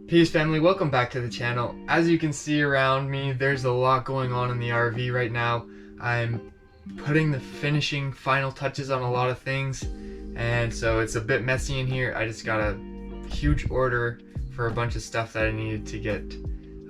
Peace family, welcome back to the channel. As you can see around me, there's a lot going on in the RV right now. I'm putting the finishing final touches on a lot of things, and so it's a bit messy in here. I just got a huge order for a bunch of stuff that I needed to get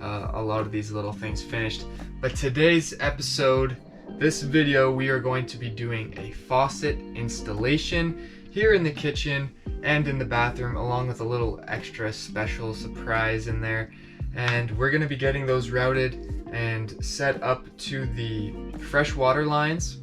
a lot of these little things finished. But today's episode, this video, we are going to be doing a faucet installation here in the kitchen and in the bathroom, along with a little extra special surprise in there. And we're going to be getting those routed and set up to the fresh water lines,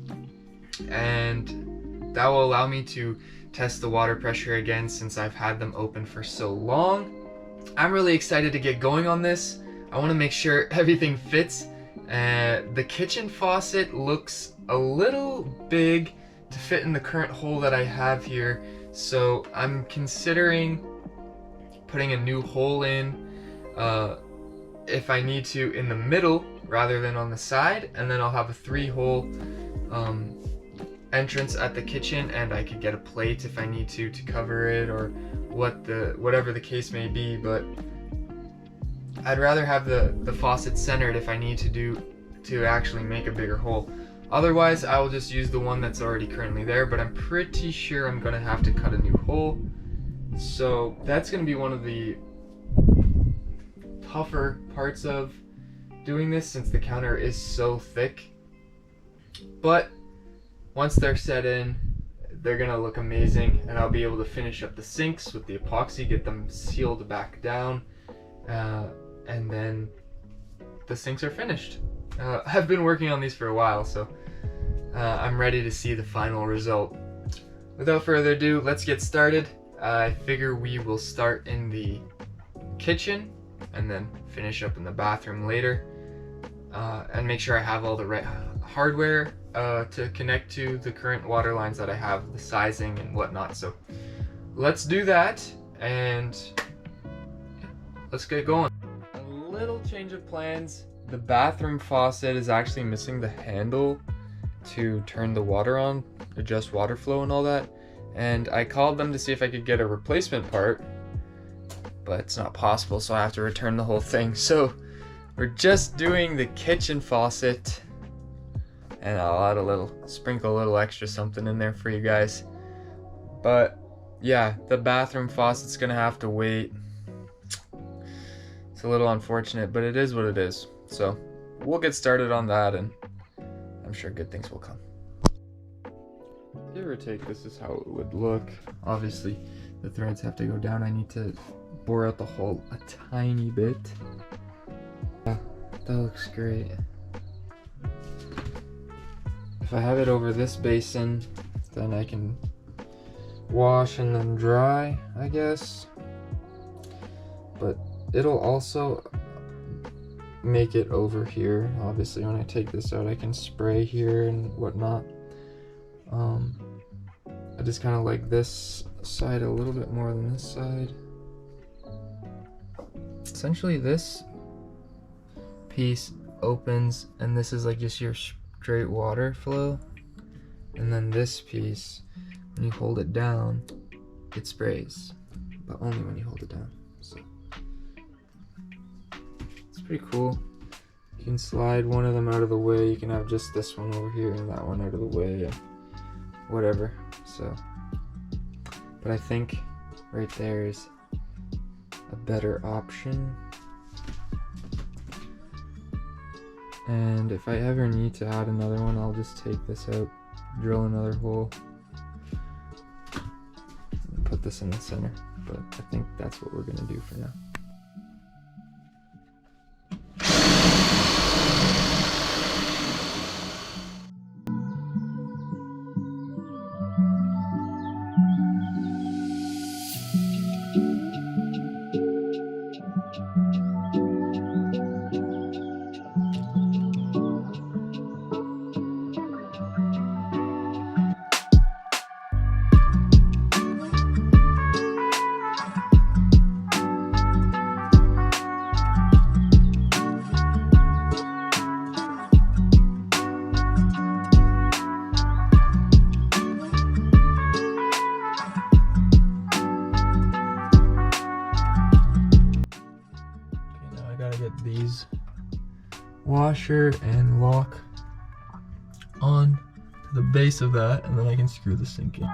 and that will allow me to test the water pressure again since I've had them open for so long. I'm really excited to get going on this. I want to make sure everything fits. The kitchen faucet looks a little big to fit in the current hole that I have here, so I'm considering putting a new hole in if I need to in the middle rather than on the side, and then I'll have a 3-hole entrance at the kitchen, and I could get a plate if I need to cover it, or whatever the case may be. But I'd rather have the faucet centered if I need to actually make a bigger hole. Otherwise, I will just use the one that's already currently there, but I'm pretty sure I'm gonna have to cut a new hole. So that's gonna be one of the tougher parts of doing this, since the counter is so thick. But once they're set in, they're gonna look amazing, and I'll be able to finish up the sinks with the epoxy, get them sealed back down, and then the sinks are finished. I've been working on these for a while, so I'm ready to see the final result. Without further ado, let's get started. I figure we will start in the kitchen and then finish up in the bathroom later, and make sure I have all the right hardware to connect to the current water lines that I have, the sizing and whatnot. So let's do that, and let's get going. A little change of plans. The bathroom faucet is actually missing the handle to turn the water on, adjust water flow and all that. And I called them to see if I could get a replacement part, but it's not possible, so I have to return the whole thing. So we're just doing the kitchen faucet, and I'll sprinkle a little extra something in there for you guys. But yeah, the bathroom faucet's gonna have to wait. It's a little unfortunate, but it is what it is. So we'll get started on that, and I'm sure good things will come. Give or take, this is how it would look. Obviously, the threads have to go down. I need to bore out the hole a tiny bit. Yeah, that looks great. If I have it over this basin, then I can wash and then dry, I guess. But it'll also make it over here. Obviously, when I take this out, I can spray here and whatnot. I just kind of like this side a little bit more than this side. Essentially, this piece opens, and this is like just your straight water flow, and then this piece, when you hold it down, it sprays, but only when you hold it down. So pretty cool. You can slide one of them out of the way. You can have just this one over here and that one out of the way, and whatever. So, but I think right there is a better option. And if I ever need to add another one, I'll just take this out, drill another hole, and put this in the center. But I think that's what we're gonna do for now. these washer and lock on to the base of that, and then I can screw the sink in.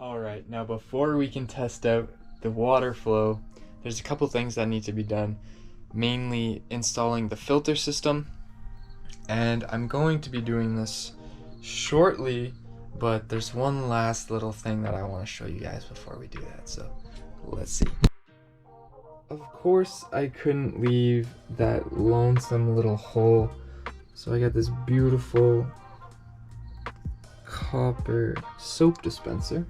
Alright, now before we can test out the water flow, there's a couple things that need to be done. Mainly installing the filter system, and I'm going to be doing this shortly, but there's one last little thing that I want to show you guys before we do that, so let's see. Of course, I couldn't leave that lonesome little hole, so I got this beautiful copper soap dispenser.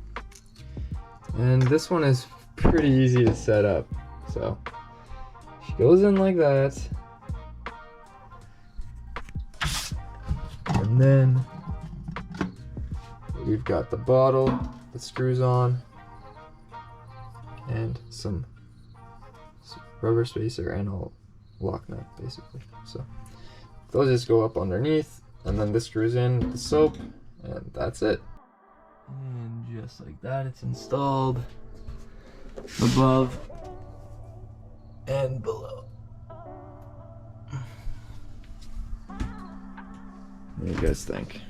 And this one is pretty easy to set up. So she goes in like that. And then we've got the bottle that screws on and some rubber spacer and a lock nut basically. So those just go up underneath, and then this screws in with the soap, and that's it. And just like that, it's installed above and below. What do you guys think?